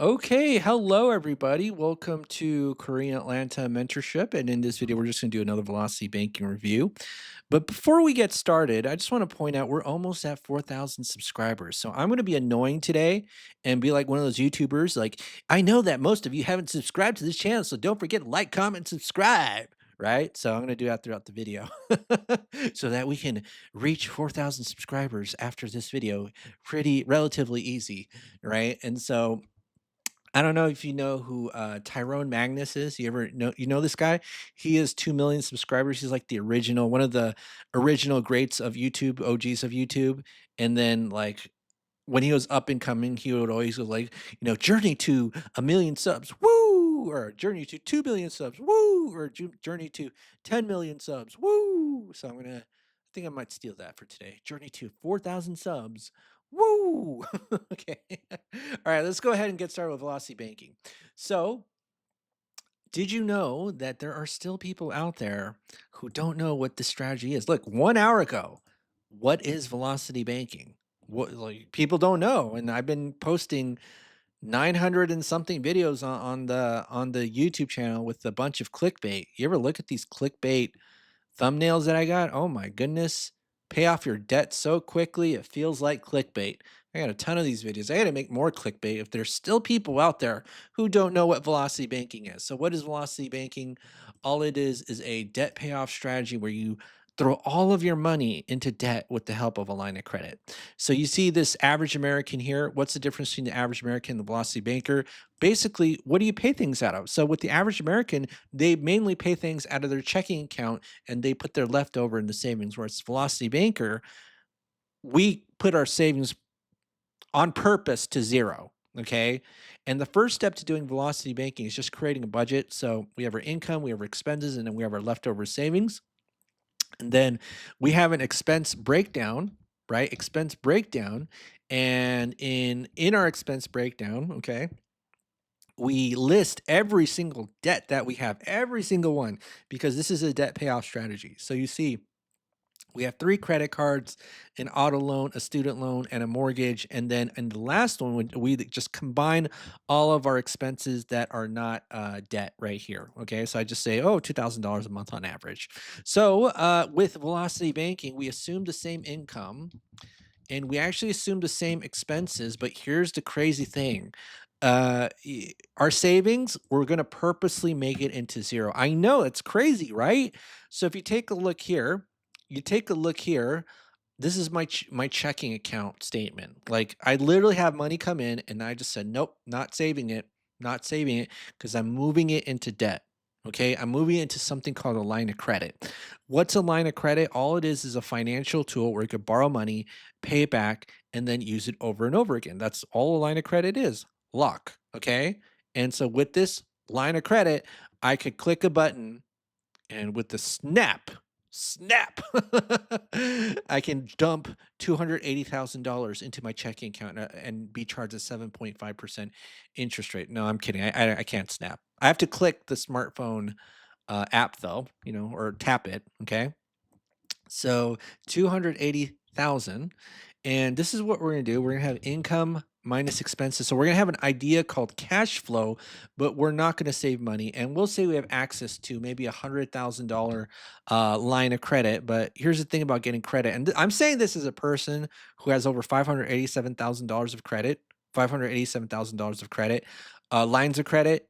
Okay, hello everybody. Welcome to Korean Atlanta Mentorship. And in this video, we're just going to do another Velocity Banking review. But before we get started, I just want to point out we're almost at 4,000 subscribers. So I'm going to be annoying today and be like one of those YouTubers. Like, I know that most of you haven't subscribed to this channel, so don't forget to like, comment, subscribe. Right? So I'm going to do that throughout the video so that we can reach 4,000 subscribers after this video pretty relatively easy. Right? And so I don't know if you know who Tyrone Magnus is. You know this guy? He has 2 million subscribers. He's like the original, one of the original greats of YouTube, OGs of YouTube. And then like when he was up and coming, he would always go like, journey to a million subs, woo, or journey to 2 billion subs, woo, or journey to 10 million subs, woo. So I think I might steal that for today. Journey to 4,000 subs, woo. Okay. All right, let's go ahead and get started with Velocity Banking. So, did you know that there are still people out there who don't know what this strategy is? Look, 1 hour ago, what is velocity banking? What like people don't know, and I've been posting 900 and something videos on the YouTube channel with a bunch of clickbait. You ever look at these clickbait thumbnails that I got? Oh my goodness. Pay off your debt so quickly, it feels like clickbait. I got a ton of these videos. I got to make more clickbait if there's still people out there who don't know what velocity banking is. So, what is velocity banking? All it is a debt payoff strategy where you throw all of your money into debt with the help of a line of credit. So, you see this average American here. What's the difference between the average American and the velocity banker? Basically, what do you pay things out of? So, with the average American, they mainly pay things out of their checking account and they put their leftover in the savings. Whereas Velocity Banker, we put our savings on purpose to zero. Okay. And the first step to doing velocity banking is just creating a budget. So we have our income, we have our expenses, and then we have our leftover savings. And then we have an expense breakdown, right? Expense breakdown. And in our expense breakdown, okay, we list every single debt that we have, every single one, because this is a debt payoff strategy. So you see, we have 3 credit cards, an auto loan, a student loan, and a mortgage, and then in the last one, we just combine all of our expenses that are not, debt right here, okay? So I just say, "Oh, $2,000 a month on average." So, with Velocity Banking, we assume the same income, and we actually assume the same expenses, but here's the crazy thing. Our savings, we're gonna purposely make it into 0. I know, it's crazy, right? So if you take a look here, this is my checking account statement. Like, I literally have money come in, and I just said, "Nope, not saving it, not saving it, because 'cause I'm moving it into debt." Okay? I'm moving it into something called a line of credit. What's a line of credit? All it is a financial tool where you could borrow money, pay it back, and then use it over and over again. That's all a line of credit is, lock, okay? And so with this line of credit, I could click a button and with the snap, I can dump $280,000 into my checking account and be charged a 7.5% interest rate. No, I'm kidding. I can't snap. I have to click the smartphone app though, or tap it. Okay. So 280,000. And this is what we're going to do. We're going to have income minus expenses. So we're going to have an idea called cash flow, but we're not going to save money. And we'll say we have access to maybe $100,000 line of credit. But here's the thing about getting credit. And I'm saying this as a person who has over $587,000 of credit, $587,000 of credit, lines of credit.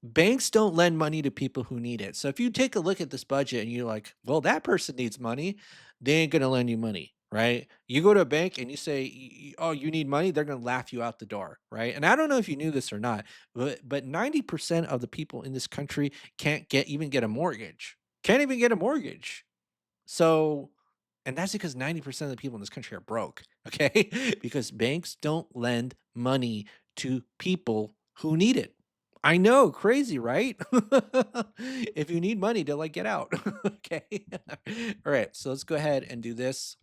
Banks don't lend money to people who need it. So if you take a look at this budget and you're like, well, that person needs money, they ain't going to lend you money, right? You go to a bank and you say, oh, you need money, they're going to laugh you out the door, right? And I don't know if you knew this or not, but 90% of the people in this country can't even get a mortgage. Can't even get a mortgage. So, and that's because 90% of the people in this country are broke, okay? Because banks don't lend money to people who need it. I know, crazy, right? If you need money to like get out, okay? All right, so let's go ahead and do this.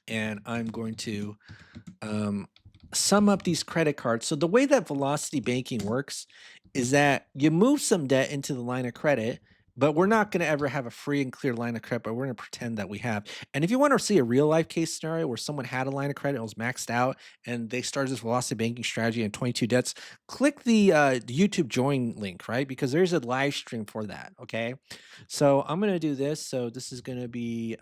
And I'm going to um, sum up these credit cards. So the way that velocity banking works is that you move some debt into the line of credit, but we're not going to ever have a free and clear line of credit, but we're going to pretend that we have. And if you want to see a real life case scenario where someone had a line of credit, it was maxed out, and they started this velocity banking strategy and 22 debts, click the YouTube join link, right? Because there's a live stream for that. Okay. So I'm going to do this. So this is going to be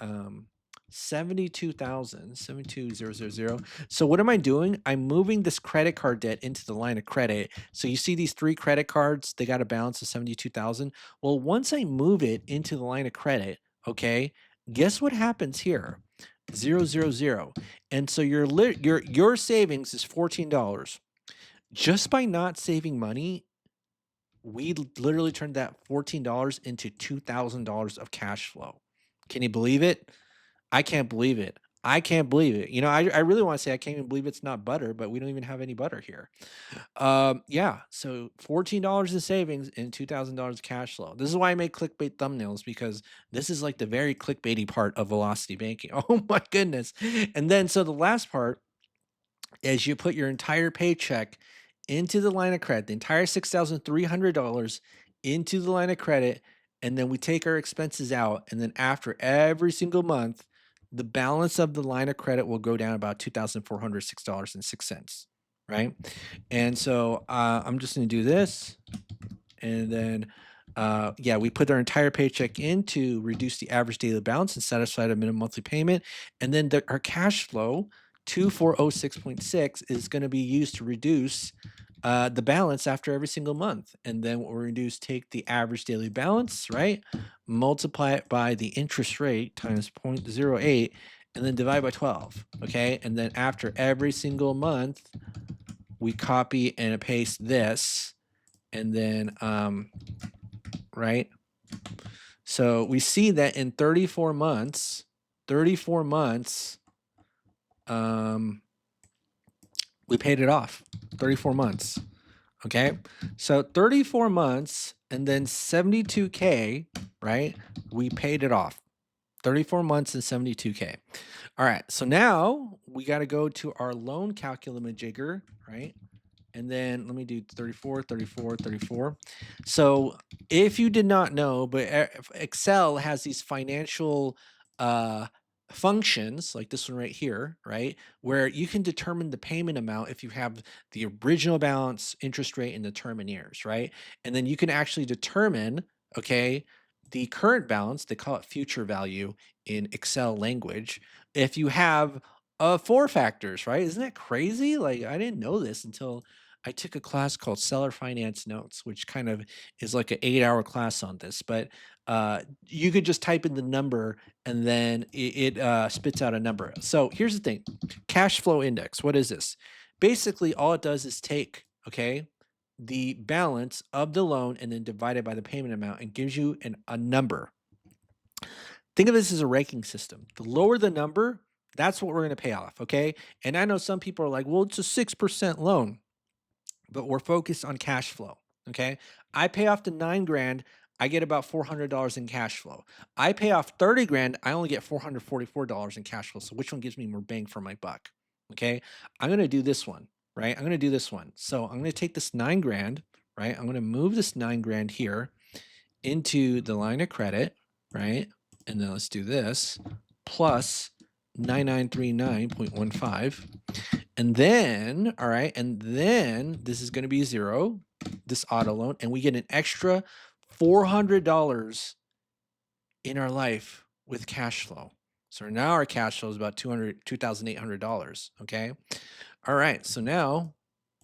72,000, 72,000. So what am I doing? I'm moving this credit card debt into the line of credit. So you see these three credit cards, they got a balance of 72,000. Well, once I move it into the line of credit, okay, guess what happens here? 000. And so your savings is $14. Just by not saving money, we literally turned that $14 into $2,000 of cash flow. Can you believe it? I can't believe it. I can't believe it. I really want to say I can't even believe it's not butter, but we don't even have any butter here. Yeah. So $14 in savings and $2,000 cash flow. This is why I make clickbait thumbnails, because this is like the very clickbaity part of velocity banking. Oh my goodness. And then so the last part is you put your entire paycheck into the line of credit, the entire $6,300 into the line of credit, and then we take our expenses out. And then after every single month, the balance of the line of credit will go down about $2,406.06, right? And so I'm just going to do this. And then, yeah, we put our entire paycheck in to reduce the average daily balance and satisfy the minimum monthly payment. And then our cash flow, 2406.6, is going to be used to reduce the balance after every single month. And then what we're going to do is take the average daily balance, right? Multiply it by the interest rate times 0.08, and then divide by 12. Okay. And then after every single month, we copy and paste this. And then, right? So we see that in 34 months, we paid it off. 34 months. Okay. So 34 months and then 72K, right? We paid it off. 34 months and 72K. All right. So now we got to go to our loan calculator, right? And then let me do 34, 34, 34. So if you did not know, but Excel has these financial uh, functions like this one right here, right? Where you can determine the payment amount if you have the original balance, interest rate, and the term in years, right? And then you can actually determine, okay, the current balance, they call it future value in Excel language, if you have four factors, right? Isn't that crazy? Like, I didn't know this until I took a class called Seller Finance Notes, which kind of is like an 8-hour class on this. But you could just type in the number and then it spits out a number. So here's the thing: cash flow index. What is this? Basically, all it does is take, okay, the balance of the loan and then divide it by the payment amount and gives you a number. Think of this as a ranking system. The lower the number, that's what we're going to pay off. Okay. And I know some people are like, well, it's a 6% loan, but we're focused on cash flow. Okay. I pay off the 9 grand. I get about $400 in cash flow. I pay off 30 grand. I only get $444 in cash flow. So which one gives me more bang for my buck? Okay. I'm going to do this one, right? I'm going to do this one. So I'm going to take this 9 grand, right? I'm going to move this 9 grand here into the line of credit, right? And then let's do this plus 9939.15. And then, all right, and then this is going to be 0, this auto loan, and we get an extra $400 in our life with cash flow. So now our cash flow is about $2,800. Okay. All right. So now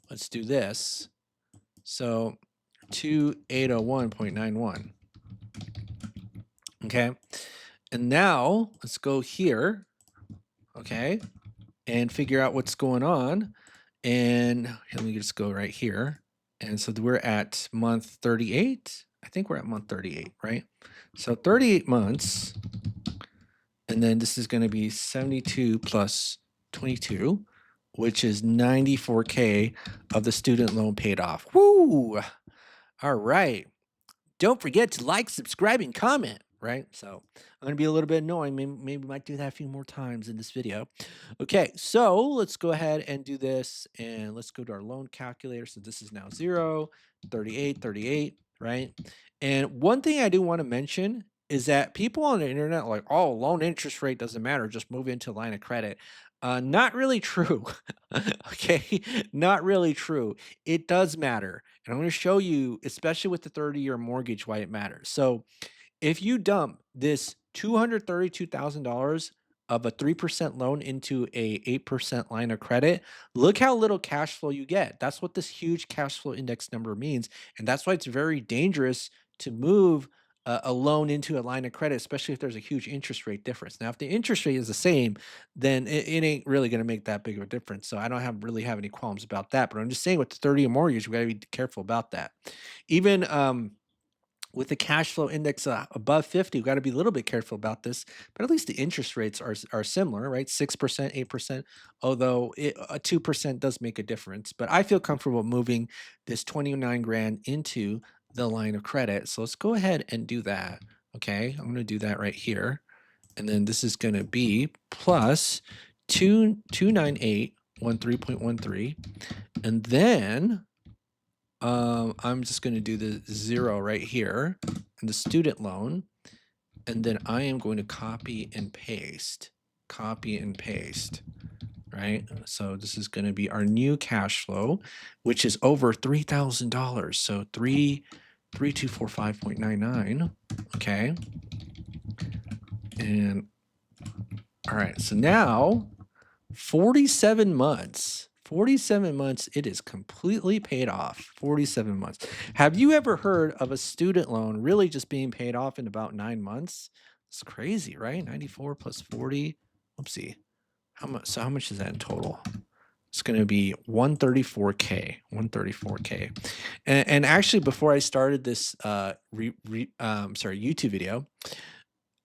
let's do this. So 2801.91. Okay. And now let's go here. Okay. And figure out what's going on. And let me just go right here. And so we're at month 38. I think we're at month 38, right? So 38 months. And then this is going to be 72 plus 22, which is 94K of the student loan paid off. Woo! All right. Don't forget to like, subscribe, and comment, right? So I'm going to be a little bit annoying. Maybe might do that a few more times in this video. Okay, so let's go ahead and do this. And let's go to our loan calculator. So this is now 0, 38, 38, right? And one thing I do want to mention is that people on the internet are like, oh, loan interest rate doesn't matter, just move into line of credit. Not really true. Okay, not really true. It does matter. And I'm going to show you, especially with the 30-year mortgage, why it matters. So if you dump this $232,000 of a 3% loan into a 8% line of credit, look how little cash flow you get. That's what this huge cash flow index number means. And that's why it's very dangerous to move a loan into a line of credit, especially if there's a huge interest rate difference. Now, if the interest rate is the same, then it ain't really going to make that big of a difference. So I don't have any qualms about that. But I'm just saying with the 30-year mortgage, we got to be careful about that. Even with the cash flow index above 50, we've got to be a little bit careful about this, but at least the interest rates are similar, right? 6%, 8%, although 2% does make a difference. But I feel comfortable moving this 29 grand into the line of credit. So let's go ahead and do that. Okay, I'm going to do that right here. And then this is going to be plus 29813.13. And then I'm just going to do the 0 right here and the student loan. And then I am going to copy and paste, right? So this is going to be our new cash flow, which is over $3,000. So 3245.99. Okay. And all right. So now 47 months. 47 months, it is completely paid off. 47 months. Have you ever heard of a student loan really just being paid off in about 9 months? It's crazy, right? 94 plus 40. Oopsie. How much? So, how much is that in total? It's going to be 134K. 134K. And actually, before I started this YouTube video,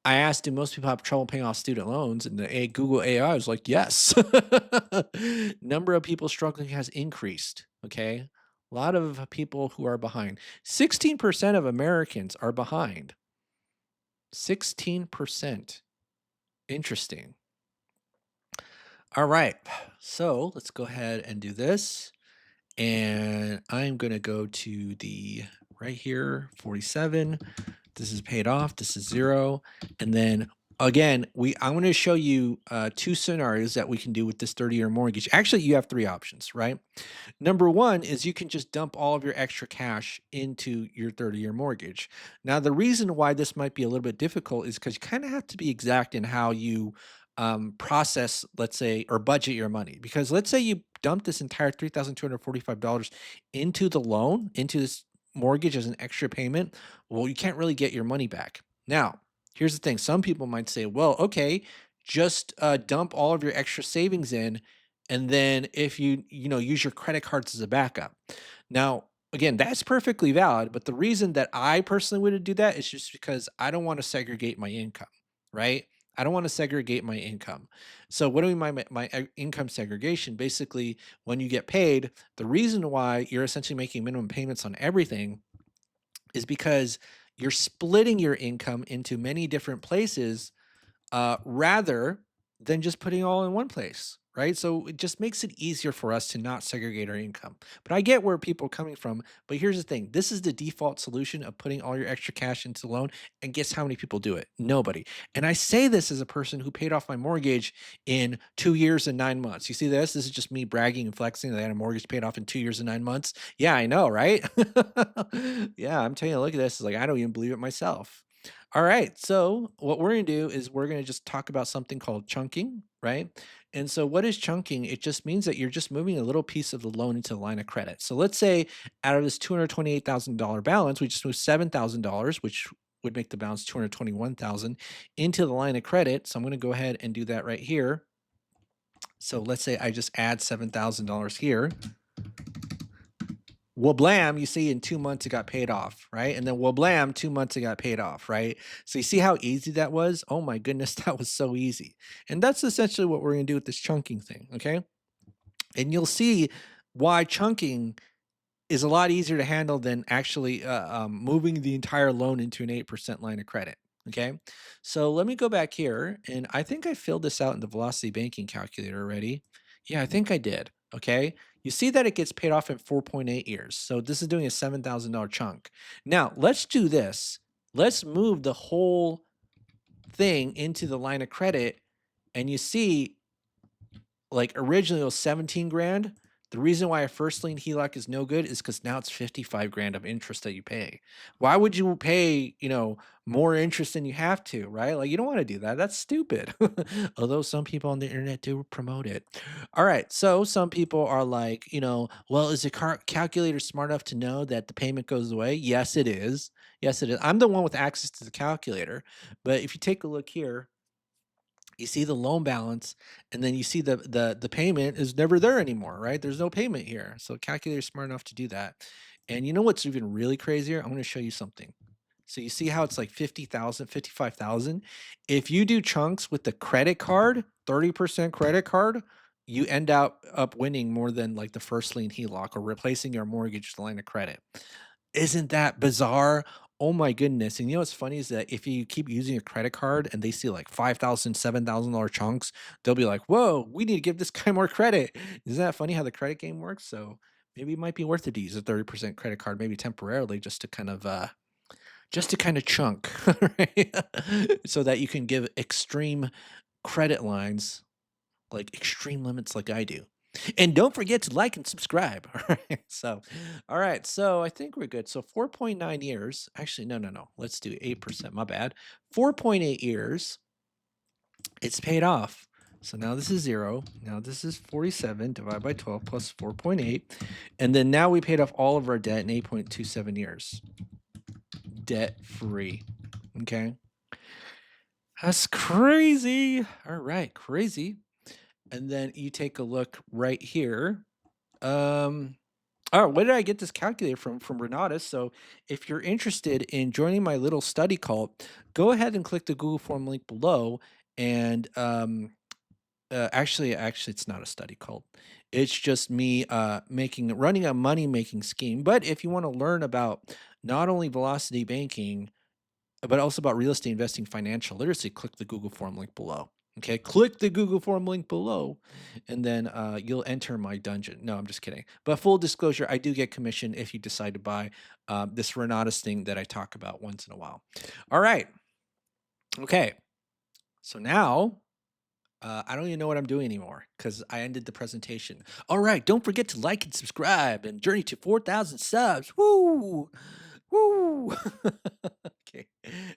I asked, do most people have trouble paying off student loans? And the Google AI was like, yes. Number of people struggling has increased. Okay. A lot of people who are behind. 16% of Americans are behind. 16%. Interesting. All right. So let's go ahead and do this. And I'm going to go to the right here, 47. This is paid off. This is 0. And then again, I'm going to show you two scenarios that we can do with this 30-year mortgage. Actually, you have three options, right? Number one is you can just dump all of your extra cash into your 30-year mortgage. Now, the reason why this might be a little bit difficult is because you kind of have to be exact in how you process, let's say, or budget your money. Because let's say you dump this entire $3,245 into the loan, into this mortgage as an extra payment. Well, you can't really get your money back. Now, here's the thing. Some people might say, well, okay, just dump all of your extra savings in, and then if you use your credit cards as a backup. Now, again, that's perfectly valid, but the reason that I personally would do that is just because I don't want to segregate my income, right? I don't want to segregate my income. So what do we mean by my income segregation? Basically, when you get paid, the reason why you're essentially making minimum payments on everything is because you're splitting your income into many different places rather than just putting it all in one place, right? So it just makes it easier for us to not segregate our income. But I get where people are coming from. But here's the thing, this is the default solution of putting all your extra cash into the loan. And guess how many people do it? Nobody. And I say this as a person who paid off my mortgage in 2 years and 9 months. You see this? This is just me bragging and flexing that I had a mortgage paid off in 2 years and 9 months. Yeah, I know, right? Yeah, I'm telling you, look at this. It's like, I don't even believe it myself. All right. So what we're going to do is we're going to just talk about something called chunking, right? And so what is chunking? It just means that you're just moving a little piece of the loan into the line of credit. So let's say out of this $228,000 balance, we just moved $7,000, which would make the balance 221,000 into the line of credit. So I'm going to go ahead and do that right here. So let's say I just add $7,000 here. Wablam, you see in 2 months it got paid off, right? And then wablam, 2 months it got paid off, right? So you see how easy that was? Oh my goodness, that was so easy. And that's essentially what we're gonna do with this chunking thing, okay? And you'll see why chunking is a lot easier to handle than actually moving the entire loan into an 8% line of credit, okay? So let me go back here, and I think I filled this out in the Velocity Banking Calculator already. Yeah, I think I did, okay? You see that it gets paid off in 4.8 years. So this is doing a $7,000 chunk. Now, let's do this. Let's move the whole thing into the line of credit, and you see, like, originally it was 17 grand. The reason why a first lien HELOC is no good is because now it's 55 grand of interest that you pay. Why would you pay, more interest than you have to, right? Like, you don't want to do that. That's stupid. Although some people on the internet do promote it. All right. So some people are like, well, is the calculator smart enough to know that the payment goes away? Yes, it is. Yes, it is. I'm the one with access to the calculator. But if you take a look here, you see the loan balance, and then you see the payment is never there anymore, right? There's no payment here. So calculator's smart enough to do that. And you know what's even really crazier? I'm going to show you something. So you see how it's like 50,000, 55,000. If you do chunks with the credit card, 30% credit card, you end up winning more than like the first lien HELOC or replacing your mortgage with a line of credit. Isn't that bizarre? Oh my goodness. And you know what's funny is that if you keep using a credit card and they see like 5,000, $7,000 chunks, they'll be like, whoa, we need to give this guy more credit. Isn't that funny how the credit game works? So maybe it might be worth it to use a 30% credit card, maybe temporarily, just to kind of chunk, right? So that you can give extreme credit lines, like extreme limits like I do. And don't forget to like and subscribe. All right. So, all right. So I think we're good. So 4.9 years. Actually, no, no, no. Let's do 8%. My bad. 4.8 years. It's paid off. So now this is 0. Now this is 47 divided by 12 plus 4.8. And then now we paid off all of our debt in 8.27 years. Debt free. Okay. That's crazy. All right. Crazy. And then you take a look right here. Oh, where did I get this calculator from? From Renatus. So if you're interested in joining my little study cult, go ahead and click the Google form link below. And actually, it's not a study cult. It's just me running a money making scheme. But if you want to learn about not only velocity banking, but also about real estate investing, financial literacy, click the Google form link below. Okay, click the Google form link below, and then you'll enter my dungeon. No, I'm just kidding. But full disclosure, I do get commission if you decide to buy this Renatus thing that I talk about once in a while. All right. Okay. So now I don't even know what I'm doing anymore because I ended the presentation. All right. Don't forget to like and subscribe and journey to 4,000 subs. Woo! Woo! Okay.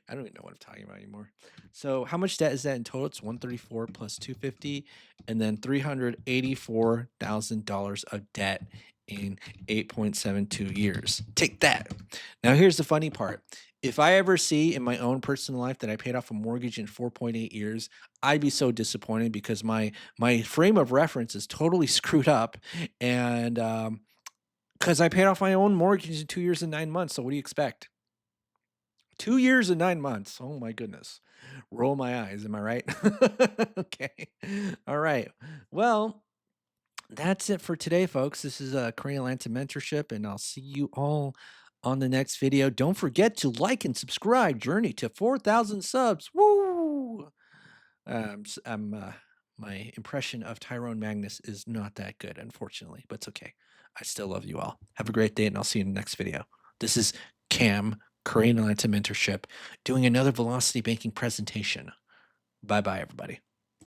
I don't even know what I'm talking about anymore. So how much debt is that in total? It's 134 plus 250 and then $384,000 of debt in 8.72 years. Take that. Now here's the funny part. If I ever see in my own personal life that I paid off a mortgage in 4.8 years, I'd be so disappointed because my frame of reference is totally screwed up, and because I paid off my own mortgage in 2 years and 9 months. So what do you expect? 2 years and 9 months. Oh my goodness. Roll my eyes. Am I right? Okay. All right. Well, that's it for today, folks. This is Korean Atlanta Mentorship, and I'll see you all on the next video. Don't forget to like and subscribe. Journey to 4,000 subs. Woo! My impression of Tyrone Magnus is not that good, unfortunately, but it's okay. I still love you all. Have a great day, and I'll see you in the next video. This is Cam, Korean Atlanta Mentorship, doing another Velocity Banking presentation. Bye-bye, everybody.